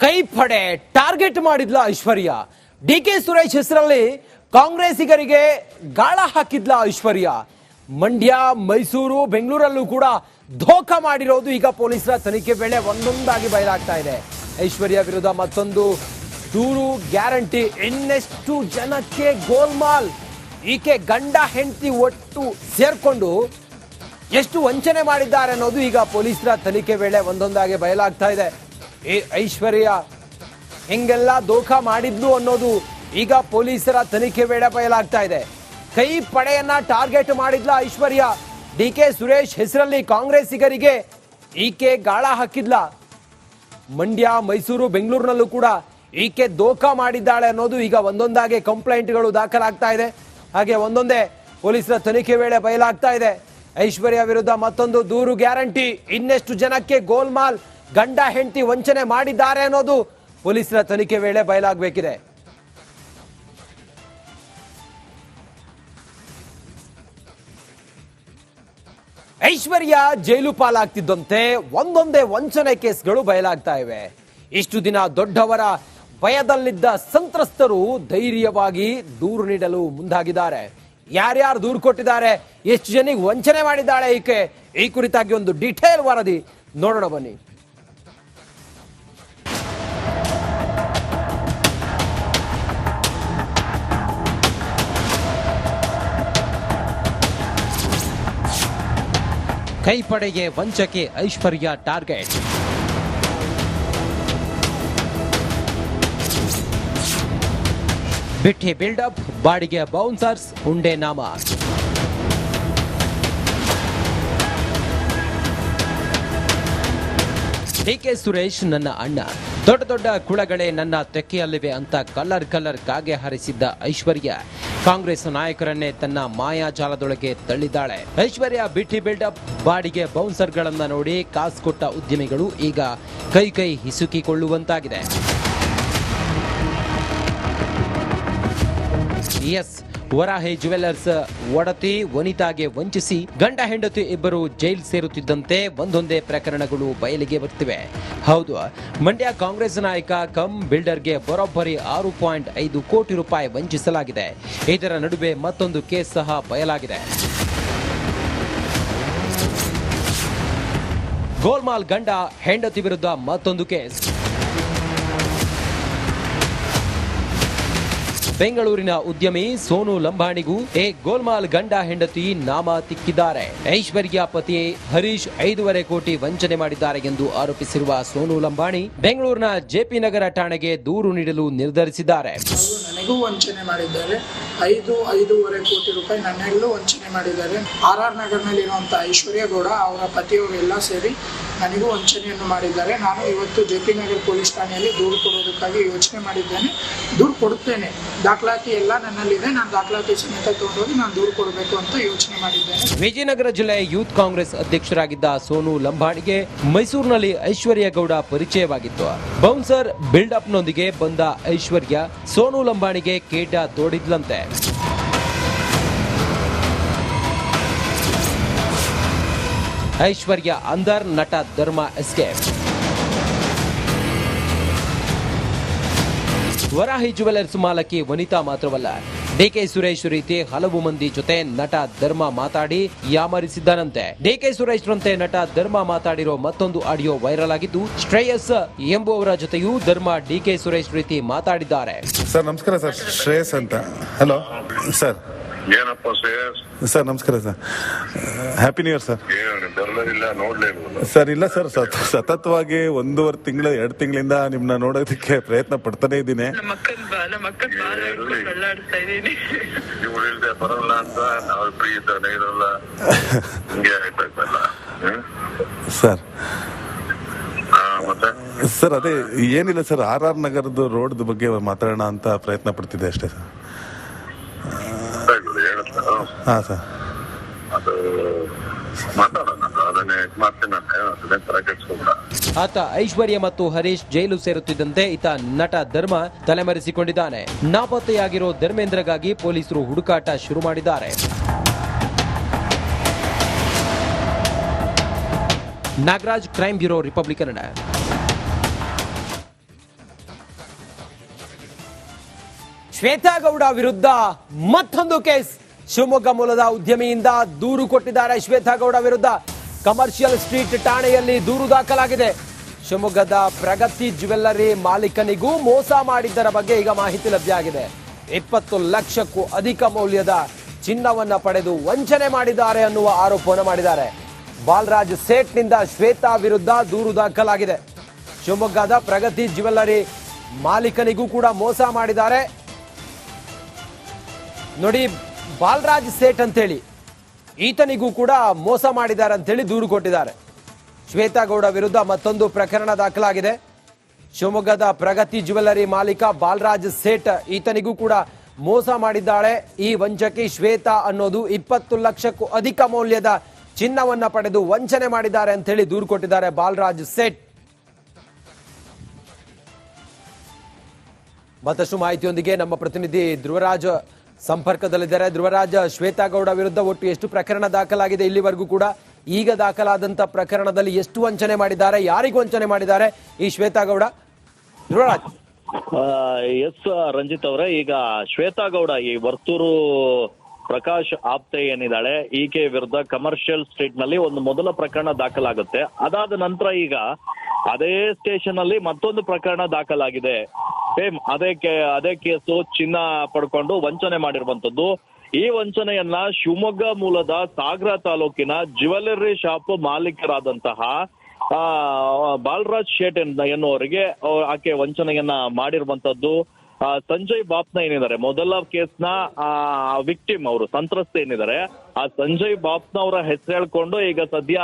ಕೈ ಪಡೆ ಟಾರ್ಗೆಟ್ ಮಾಡಿದ್ಲ ಐಶ್ವರ್ಯ. ಡಿಕೆ ಸುರೇಶ್ ಹೆಸರಲ್ಲಿ ಕಾಂಗ್ರೆಸ್ಸಿಗರಿಗೆ ಗಾಳ ಹಾಕಿದ್ಲ ಐಶ್ವರ್ಯ. ಮಂಡ್ಯ, ಮೈಸೂರು, ಬೆಂಗಳೂರಲ್ಲೂ ಕೂಡ ಧೋಖಾ ಮಾಡಿರೋದು ಈಗ ಪೊಲೀಸರ ತನಿಖೆ ವೇಳೆ ಒಂದೊಂದಾಗಿ ಬಯಲಾಗ್ತಾ ಇದೆ. ಐಶ್ವರ್ಯ ವಿರುದ್ಧ ಮತ್ತೊಂದು ದೂರು ಗ್ಯಾರಂಟಿ. ಇನ್ನೆಷ್ಟು ಜನಕ್ಕೆ ಗೋಲ್ಮಾಲ್. ಈಕೆ ಗಂಡ ಹೆಂಡತಿ ಒಟ್ಟು ಸೇರ್ಕೊಂಡು ಎಷ್ಟು ವಂಚನೆ ಮಾಡಿದ್ದಾರೆ ಅನ್ನೋದು ಈಗ ಪೊಲೀಸರ ತನಿಖೆ ವೇಳೆ ಒಂದೊಂದಾಗಿ ಬಯಲಾಗ್ತಾ ಇದೆ. ಐಶ್ವರ್ಯ ಹೆಂಗೆಲ್ಲ ಧೋಖಾ ಮಾಡಿದ್ಲು ಅನ್ನೋದು ಈಗ ಪೊಲೀಸರ ತನಿಖೆ ವೇಳೆ ಬಯಲಾಗ್ತಾ ಇದೆ. ಕೈ ಪಡೆಯನ್ನ ಟಾರ್ಗೆಟ್ ಮಾಡಿದ್ಲ ಐಶ್ವರ್ಯ. ಡಿಕೆ ಸುರೇಶ್ ಹೆಸರಲ್ಲಿ ಕಾಂಗ್ರೆಸ್ಸಿಗರಿಗೆ ಈಕೆ ಗಾಳ ಹಾಕಿದ್ಲ. ಮಂಡ್ಯ, ಮೈಸೂರು, ಬೆಂಗಳೂರಿನಲ್ಲೂ ಕೂಡ ಈಕೆ ಧೋಖಾ ಮಾಡಿದ್ದಾಳೆ ಅನ್ನೋದು ಈಗ ಒಂದೊಂದಾಗಿ ಕಂಪ್ಲೇಂಟ್ಗಳು ದಾಖಲಾಗ್ತಾ ಇದೆ. ಹಾಗೆ ಒಂದೊಂದೇ ಪೊಲೀಸರ ತನಿಖೆ ವೇಳೆ ಬಯಲಾಗ್ತಾ ಇದೆ. ಐಶ್ವರ್ಯ ವಿರುದ್ಧ ಮತ್ತೊಂದು ದೂರು ಗ್ಯಾರಂಟಿ. ಇನ್ನೆಷ್ಟು ಜನಕ್ಕೆ ಗೋಲ್ಮಾಲ್, ಗಂಡ ಹೆಂಡತಿ ವಂಚನೆ ಮಾಡಿದ್ದಾರೆ ಅನ್ನೋದು ಪೊಲೀಸರ ತನಿಖೆ ವೇಳೆ ಬಯಲಾಗಬೇಕಿದೆ. ಐಶ್ವರ್ಯ ಜೈಲು ಪಾಲಾಗ್ತಿದ್ದಂತೆ ಒಂದೊಂದೇ ವಂಚನೆ ಕೇಸ್ಗಳು ಬಯಲಾಗ್ತಾ ಇವೆ. ಇಷ್ಟು ದಿನ ದೊಡ್ಡವರ ಭಯದಲ್ಲಿದ್ದ ಸಂತ್ರಸ್ತರು ಧೈರ್ಯವಾಗಿ ದೂರು ನೀಡಲು ಮುಂದಾಗಿದ್ದಾರೆ. ಯಾರ್ಯಾರು ದೂರು ಕೊಟ್ಟಿದ್ದಾರೆ, ಎಷ್ಟು ಜನಿಗೆ ವಂಚನೆ ಮಾಡಿದ್ದಾಳೆ ಈಕೆ, ಈ ಕುರಿತಾಗಿ ಒಂದು ಡಿಟೇಲ್ ವರದಿ ನೋಡೋಣ ಬನ್ನಿ. ಕೈಪಡೆಗೆ ವಂಚಕೆ ಐಶ್ವರ್ಯ ಟಾರ್ಗೆಟ್. ಬಿಟ್ಟಿ ಬಿಲ್ಡಪ್, ಬಾಡಿಗೆ ಬೌನ್ಸರ್ಸ್, ಉಂಡೆ ನಾಮ. ಡಿಕೆ ಸುರೇಶ್ ನನ್ನ ಅಣ್ಣ, ದೊಡ್ಡ ದೊಡ್ಡ ಕುಳಗಳೇ ನನ್ನ ತೆಕ್ಕೆಯಲ್ಲಿವೆ ಅಂತ ಕಲರ್ ಕಾಗೆ ಹಾರಿಸಿದ್ದ ಐಶ್ವರ್ಯ ಕಾಂಗ್ರೆಸ್ ನಾಯಕರನ್ನೇ ತನ್ನ ಮಾಯಾಜಾಲದೊಳಗೆ ತಳ್ಳಿದ್ದಾಳೆ. ಐಶ್ವರ್ಯ ಬಿಟ್ಟಿ ಬಿಲ್ಡಪ್, ಬಾಡಿಗೆ ಬೌನ್ಸರ್ಗಳನ್ನ ನೋಡಿ ಕಾಸು ಕೊಟ್ಟ ಉದ್ಯಮಿಗಳು ಈಗ ಕೈ ಹಿಸುಕಿಕೊಳ್ಳುವಂತಾಗಿದೆ. ಎಸ್, ವರಾಹಿ ಜ್ಯುವೆಲ್ಲರ್ಸ್ ಒಡತಿ ವನಿತಾಗೆ ವಂಚಿಸಿ ಗಂಡ ಹೆಂಡತಿ ಇಬ್ಬರು ಜೈಲು ಸೇರುತ್ತಿದ್ದಂತೆ ಒಂದೊಂದೇ ಪ್ರಕರಣಗಳು ಬಯಲಿಗೆ ಬರ್ತಿವೆ. ಹೌದು, ಮಂಡ್ಯ ಕಾಂಗ್ರೆಸ್ ನಾಯಕ ಕಮ್ ಬಿಲ್ಡರ್ಗೆ ಬರೋಬ್ಬರಿ 6.5 ಕೋಟಿ ರೂಪಾಯಿ ವಂಚಿಸಲಾಗಿದೆ. ಇದರ ನಡುವೆ ಮತ್ತೊಂದು ಕೇಸ್ ಸಹ ಬಯಲಾಗಿದೆ. ಗೋಲ್ಮಾಲ್ ಗಂಡ ಹೆಂಡತಿ ವಿರುದ್ಧ ಮತ್ತೊಂದು ಕೇಸ್. ಬೆಂಗಳೂರಿನ ಉದ್ಯಮಿ ಸೋನು ಲಂಬಾಣಿಗೂ ಗೋಲ್ಮಾಲ್ ಗಂಡ ಹೆಂಡತಿ ನಾಮ ತಿಕ್ಕಿದ್ದಾರೆ. ಐಶ್ವರ್ಯ ಪತಿ ಹರೀಶ್ 5.5 ಕೋಟಿ ವಂಚನೆ ಮಾಡಿದ್ದಾರೆ ಎಂದು ಆರೋಪಿಸಿರುವ ಸೋನು ಲಂಬಾಣಿ ಬೆಂಗಳೂರಿನ ಜೆಪಿ ನಗರ ಠಾಣೆಗೆ ದೂರು ನೀಡಲು ನಿರ್ಧರಿಸಿದ್ದಾರೆ. ನನಗೂ ವಂಚನೆ ಮಾಡಿದ್ದಾರೆ, 5.5 ಕೋಟಿ ರೂಪಾಯಿ ನನ್ನೆಲ್ಲೂ ವಂಚನೆ ಮಾಡಿದ್ದಾರೆ. RR ನಗರ್ನಲ್ಲಿರುವಂಥ ಐಶ್ವರ್ಯ ಗೌಡ ಅವರ ಪತಿಯವರೆಲ್ಲ ಸೇರಿ ನನಗೂ ವಂಚನೆಯನ್ನು ಮಾಡಿದ್ದಾರೆ. ನಾನು ಇವತ್ತು ಜೆಪಿ ನಗರ್ ಪೊಲೀಸ್ ಠಾಣೆಯಲ್ಲಿ ದೂರು ಕೊಡೋದಕ್ಕಾಗಿ ಯೋಚನೆ ಮಾಡಿದ್ದೇನೆ. ದೂರು ಕೊಡುತ್ತೇನೆ, ದಾಖಲಾತಿ ಎಲ್ಲ ನನ್ನಲ್ಲಿದೆ. ನಾನು ದಾಖಲಾತಿ ಸಮೇತ ತಗೊಂಡೋಗಿ ನಾನು ದೂರು ಕೊಡಬೇಕು ಅಂತ ಯೋಚನೆ ಮಾಡಿದ್ದೇನೆ. ವಿಜಯನಗರ ಜಿಲ್ಲೆ ಯೂತ್ ಕಾಂಗ್ರೆಸ್ ಅಧ್ಯಕ್ಷರಾಗಿದ್ದ ಸೋನು ಲಂಬಾಣಿಗೆ ಮೈಸೂರಿನಲ್ಲಿ ಐಶ್ವರ್ಯ ಗೌಡ ಪರಿಚಯವಾಗಿತ್ತು. ಬೌನ್ಸರ್ ಬಿಲ್ಡಪ್ನೊಂದಿಗೆ ಬಂದ ಐಶ್ವರ್ಯ ಸೋನು ಲಂಬಾಣಿಗೆ ಕೇಟ ತೋಡಿದ್ಲಂತೆ. ಐಶ್ವರ್ಯ ಅಂದರ್, ನಟ ಧರ್ಮ ಎಸ್ಕೇಪ್. ವರಾಹಿ ಜ್ಯುವೆಲ್ಲರ್ಸ್ ಮಾಲಕಿ ವನಿತಾ ಮಾತ್ರವಲ್ಲ, ಡಿಕೆ ಸುರೇಶ್ ರೀತಿ ಹಲವು ಮಂದಿ ಜೊತೆ ನಟ ಧರ್ಮ ಮಾತಾಡಿ ಯಾಮರಿಸಿದ್ದಾನಂತೆ. ಡಿಕೆ ಸುರೇಶ್ ರಂತೆ ನಟ ಧರ್ಮ ಮಾತಾಡಿರೋ ಮತ್ತೊಂದು ಆಡಿಯೋ ವೈರಲ್ ಆಗಿದ್ದು, ಶ್ರೇಯಸ್ ಎಂಬುವರ ಜೊತೆಯೂ ಧರ್ಮ ಡಿಕೆ ಸುರೇಶ್ ರೀತಿ ಮಾತಾಡಿದ್ದಾರೆ. ಸರ್ ನಮಸ್ಕಾರ ಸರ್, ಶ್ರೇಯಸ್ ಅಂತ. Hello sir. ಏನಪ್ಪ ಶ್ರೇಯಸ್? ಸರ್ ನಮಸ್ಕಾರ sir, happy new year sir. Sir ಇಲ್ಲ ಸರ್, ಸತತವಾಗಿ 1.5 ತಿಂಗಳು 2 ತಿಂಗಳಿಂದ ನಿಮ್ನ ನೋಡೋದಕ್ಕೆ ಪ್ರಯತ್ನ ಪಡ್ತಾನೆ ಇದ್ದೀನಿ. ಬರಲ್ಲ ಅಂತ ನಾವು ಫ್ರೀ ಇದ್ದಾನೆ ಇರಲ್ಲ ಸರ್. ಮತ್ತೆ ಸರ್ ಅದೇ ಏನಿಲ್ಲ ಸರ್, RR ನಗರದ ರೋಡ್ ಬಗ್ಗೆ ಮಾತಾಡೋಣ ಅಂತ ಪ್ರಯತ್ನ ಪಡ್ತಿದ್ದೆ ಅಷ್ಟೇ ಸರ್. ಹಾ ಸರ್, ಅದು ಮಾತಾಡೋಣ, ಅದನ್ನೇ ಮಾಡ್ತೀನಿ. ಆತ ಐಶ್ವರ್ಯ ಮತ್ತು ಹರೀಶ್ ಜೈಲು ಸೇರುತ್ತಿದ್ದಂತೆ ಈತ ನಟ ಧರ್ಮ ತಲೆಮರೆಸಿಕೊಂಡಿದ್ದಾನೆ. ನಾಪತ್ತೆಯಾಗಿರೋ ಧರ್ಮೇಂದ್ರಗಾಗಿ ಪೊಲೀಸರು ಹುಡುಕಾಟ ಶುರು ಮಾಡಿದ್ದಾರೆ. Nagaraj, crime bureau, republic Kannada. Shweta Gowda ವಿರುದ್ಧ ಮತ್ತೊಂದು ಕೇಸ್. ಶಿವಮೊಗ್ಗ ಮೂಲದ ಉದ್ಯಮಿಯಿಂದ ದೂರು ಕೊಟ್ಟಿದ್ದಾರೆ. ಶ್ವೇತಾ ಗೌಡ ವಿರುದ್ಧ ಕಮರ್ಷಿಯಲ್ ಸ್ಟ್ರೀಟ್ ಠಾಣೆಯಲ್ಲಿ ದೂರು ದಾಖಲಾಗಿದೆ. ಶಿವಮೊಗ್ಗದ ಪ್ರಗತಿ ಜ್ಯುವೆಲ್ಲರಿ ಮಾಲೀಕನಿಗೂ ಮೋಸ ಮಾಡಿದ್ದರ ಬಗ್ಗೆ ಈಗ ಮಾಹಿತಿ ಲಭ್ಯ ಆಗಿದೆ. 20 ಲಕ್ಷಕ್ಕೂ ಅಧಿಕ ಮೌಲ್ಯದ ಚಿನ್ನವನ್ನ ಪಡೆದು ವಂಚನೆ ಮಾಡಿದ್ದಾರೆ ಅನ್ನುವ ಆರೋಪವನ್ನು ಮಾಡಿದ್ದಾರೆ. ಬಾಲರಾಜ್ ಸೇಠ್ನಿಂದ ಶ್ವೇತಾ ವಿರುದ್ಧ ದೂರು ದಾಖಲಾಗಿದೆ. ಶಿವಮೊಗ್ಗದ ಪ್ರಗತಿ ಜ್ಯುವೆಲ್ಲರಿ ಮಾಲೀಕನಿಗೂ ಕೂಡ ಮೋಸ ಮಾಡಿದ್ದಾರೆ. ನೋಡಿ, ಬಾಲರಾಜ್ ಸೇಠ್ ಅಂತೇಳಿ ಈತನಿಗೂ ಕೂಡ ಮೋಸ ಮಾಡಿದ್ದಾರೆ ಅಂತೇಳಿ ದೂರು ಕೊಟ್ಟಿದ್ದಾರೆ. ಶ್ವೇತಾ ಗೌಡ ವಿರುದ್ಧ ಮತ್ತೊಂದು ಪ್ರಕರಣ ದಾಖಲಾಗಿದೆ. ಶಿವಮೊಗ್ಗದ ಪ್ರಗತಿ ಜ್ಯುವೆಲ್ಲರಿ ಮಾಲೀಕ ಬಾಲರಾಜ್ ಸೇಠ್ ಈತನಿಗೂ ಕೂಡ ಮೋಸ ಮಾಡಿದ್ದಾಳೆ. ಈ ವಂಚಕಿ ಶ್ವೇತಾ ಅನ್ನೋದು 20 ಲಕ್ಷಕ್ಕೂ ಅಧಿಕ ಮೌಲ್ಯದ ಚಿನ್ನವನ್ನ ಪಡೆದು ವಂಚನೆ ಮಾಡಿದ್ದಾರೆ ಅಂತ ಹೇಳಿ ದೂರು ಕೊಟ್ಟಿದ್ದಾರೆ ಬಾಲರಾಜ್ ಸೇಠ್. ಮತ್ತಷ್ಟು ಮಾಹಿತಿಯೊಂದಿಗೆ ನಮ್ಮ ಪ್ರತಿನಿಧಿ ಧ್ರುವರಾಜ್ ಸಂಪರ್ಕದಲ್ಲಿದ್ದಾರೆ. ಧ್ರುವರಾಜ್, ಶ್ವೇತಾ ಗೌಡ ವಿರುದ್ಧ ಒಟ್ಟು ಎಷ್ಟು ಪ್ರಕರಣ ದಾಖಲಾಗಿದೆ ಇಲ್ಲಿವರೆಗೂ ಕೂಡ? ಈಗ ದಾಖಲಾದಂತ ಪ್ರಕರಣದಲ್ಲಿ ಎಷ್ಟು ವಂಚನೆ ಮಾಡಿದ್ದಾರೆ, ಯಾರಿಗೂ ವಂಚನೆ ಮಾಡಿದ್ದಾರೆ ಈ ಶ್ವೇತಾ ಗೌಡ? ಧ್ರುವರಾಜ್. ಎಸ್ ರಂಜಿತ್ ಅವರೇ, ಈಗ ಶ್ವೇತಾ ಗೌಡ ಈ ವರ್ತೂರು ಪ್ರಕಾಶ್ ಆಪ್ತೆ ಏನಿದ್ದಾಳೆ, ಈಕೆ ವಿರುದ್ಧ ಕಮರ್ಷಿಯಲ್ ಸ್ಟ್ರೀಟ್ ನಲ್ಲಿ ಒಂದು ಮೊದಲ ಪ್ರಕರಣ ದಾಖಲಾಗುತ್ತೆ. ಅದಾದ ನಂತರ ಈಗ ಅದೇ ಸ್ಟೇಷನ್ ಅಲ್ಲಿ ಮತ್ತೊಂದು ಪ್ರಕರಣ ದಾಖಲಾಗಿದೆ. ಸೇಮ್ ಅದೇ ಕೇಸು, ಚಿನ್ನ ಪಡ್ಕೊಂಡು ವಂಚನೆ ಮಾಡಿರುವಂತದ್ದು. ಈ ವಂಚನೆಯನ್ನ ಶಿವಮೊಗ್ಗ ಮೂಲದ ಸಾಗರ ತಾಲೂಕಿನ ಜ್ಯುವೆಲ್ಲರಿ ಶಾಪ್ ಮಾಲೀಕರಾದಂತಹ ಬಾಲರಾಜ್ ಶೇಟ್ ಎನ್ನುವರಿಗೆ ಆಕೆ ವಂಚನೆಯನ್ನ ಮಾಡಿರುವಂತದ್ದು. ಸಂಜಯ್ ಬಾಪ್ನ ಏನಿದ್ದಾರೆ, ಮೊದಲ ಕೇಸ್ನ ವಿಕ್ಟಿಮ್, ಅವರು ಸಂತ್ರಸ್ತೆ ಏನಿದ್ದಾರೆ, ಆ ಸಂಜಯ್ ಬಾಪ್ನ ಅವರ ಹೆಸರು ಹೇಳ್ಕೊಂಡು ಈಗ ಸದ್ಯ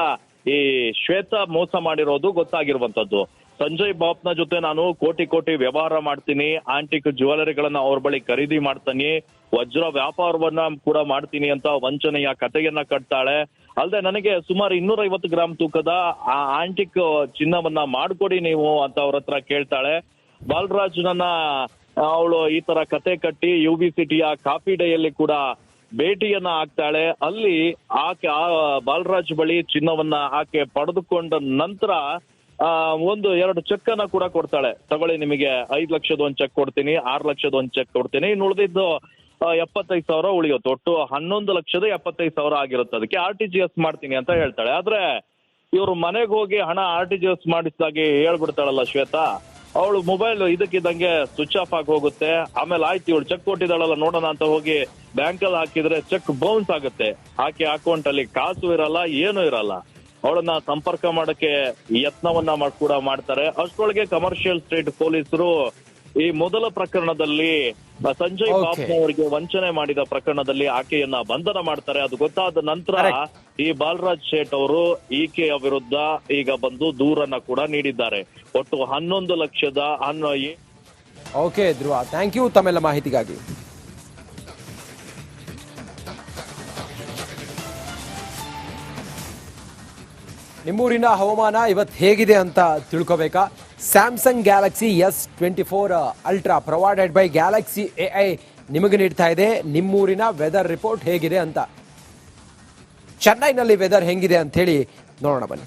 ಈ ಶ್ವೇತಾ ಮೋಸ ಮಾಡಿರೋದು ಗೊತ್ತಾಗಿರುವಂತದ್ದು. ಸಂಜಯ್ ಬಾಪ್ನ ಜೊತೆ ನಾನು ಕೋಟಿ ವ್ಯವಹಾರ ಮಾಡ್ತೀನಿ, ಆಂಟಿಕ್ ಜ್ಯುವೆಲರಿಗಳನ್ನ ಅವ್ರ ಬಳಿ ಖರೀದಿ ಮಾಡ್ತೀನಿ, ವಜ್ರ ವ್ಯಾಪಾರವನ್ನ ಕೂಡ ಮಾಡ್ತೀನಿ ಅಂತ ವಂಚನೆಯ ಕಥೆಯನ್ನ ಕಟ್ತಾಳೆ. ಅಲ್ಲದೆ ನನಗೆ ಸುಮಾರು 250 ಗ್ರಾಮ್ ತೂಕದ ಆಂಟಿಕ್ ಚಿನ್ನವನ್ನ ಮಾಡ್ಕೊಡಿ ನೀವು ಅಂತ ಅವ್ರ ಹತ್ರ ಕೇಳ್ತಾಳೆ. ಬಾಲರಾಜ್ನನ್ನ ಅವಳು ಈ ತರ ಕತೆ ಕಟ್ಟಿ UB ಸಿಟಿಯ ಕಾಫಿ ಡೇಯಲ್ಲಿ ಕೂಡ ಭೇಟಿಯನ್ನ ಆಗ್ತಾಳೆ. ಅಲ್ಲಿ ಆಕೆ ಬಾಲರಾಜ್ ಬಳಿ ಚಿನ್ನವನ್ನ ಆಕೆ ಪಡೆದುಕೊಂಡ ನಂತರ 2 ಚೆಕ್ ಅನ್ನ ಕೂಡ ಕೊಡ್ತಾಳೆ. ತಗೊಳ್ಳಿ, ನಿಮಗೆ 5 ಲಕ್ಷದ ಒಂದು ಚೆಕ್ ಕೊಡ್ತೀನಿ, 6 ಲಕ್ಷದ ಒಂದು ಚೆಕ್ ಕೊಡ್ತೀನಿ, ಇನ್ನು ಉಳಿದಿದ್ದು 75,000 ಉಳಿಯುತ್ತೆ. ಒಟ್ಟು 11,75,000 ಆಗಿರುತ್ತೆ. ಅದಕ್ಕೆ RTGS ಮಾಡ್ತೀನಿ ಅಂತ ಹೇಳ್ತಾಳೆ. ಆದ್ರೆ ಇವ್ರು ಮನೆಗೆ ಹೋಗಿ ಹಣ RTGS ಮಾಡಿಸಿದಾಗೆ ಹೇಳ್ಬಿಡ್ತಾಳಲ್ಲ ಶ್ವೇತಾ, ಅವಳು ಮೊಬೈಲ್ ಇದಕ್ಕಿದ್ದಂಗೆ ಸ್ವಿಚ್ ಆಫ್ ಆಗಿ ಹೋಗುತ್ತೆ. ಆಮೇಲೆ ಆಯ್ತು, ಇವಳು ಚೆಕ್ ಕೊಟ್ಟಿದ್ದಾಳಲ್ಲ ನೋಡೋಣ ಅಂತ ಹೋಗಿ ಬ್ಯಾಂಕಲ್ಲಿ ಹಾಕಿದ್ರೆ ಚೆಕ್ ಬೌನ್ಸ್ ಆಗುತ್ತೆ. ಆಕೆ ಅಕೌಂಟ್ ಅಲ್ಲಿ ಕಾಸು ಇರಲ್ಲ, ಏನೂ ಇರಲ್ಲ. ಅವಳನ್ನ ಸಂಪರ್ಕ ಮಾಡಕ್ಕೆ ಯತ್ನವನ್ನ ಕೂಡ ಮಾಡ್ತಾರೆ. ಅಷ್ಟರೊಳಗೆ ಕಮರ್ಷಿಯಲ್ ಸ್ಟ್ರೀಟ್ ಪೊಲೀಸರು ಈ ಮೊದಲ ಪ್ರಕರಣದಲ್ಲಿ ಸಂಜಯ್ ಬಾಬು ಅವರಿಗೆ ವಂಚನೆ ಮಾಡಿದ ಪ್ರಕರಣದಲ್ಲಿ ಆಕೆಯನ್ನ ಬಂಧನ ಮಾಡ್ತಾರೆ. ಅದು ಗೊತ್ತಾದ ನಂತರ ಈ ಬಾಲರಾಜ್ ಶೇಟ್ ಅವರು ಈಕೆಯ ವಿರುದ್ಧ ಈಗ ಬಂದು ದೂರನ್ನ ಕೂಡ ನೀಡಿದ್ದಾರೆ. ಒಟ್ಟು 11 ಲಕ್ಷದ ಓಕೆ ಧ್ರುವ, ಥ್ಯಾಂಕ್ ಯು ತಮ್ಮೆಲ್ಲ ಮಾಹಿತಿಗಾಗಿ. ನಿಮ್ಮೂರಿನ ಹವಾಮಾನ ಇವತ್ತು ಹೇಗಿದೆ ಅಂತ ತಿಳ್ಕೋಬೇಕಾ? Samsung Galaxy S24 Ultra provided by Galaxy AI ನಿಮಗೆ ನೀಡ್ತಾ ಇದೆ ನಿಮ್ಮೂರಿನ ವೆದರ್ ರಿಪೋರ್ಟ್ ಹೇಗಿದೆ ಅಂತ. ಚೆನ್ನೈನಲ್ಲಿ ವೆದರ್ ಹೆಂಗಿದೆ ಅಂತ ಹೇಳಿ ನೋಡೋಣ ಬನ್ನಿ.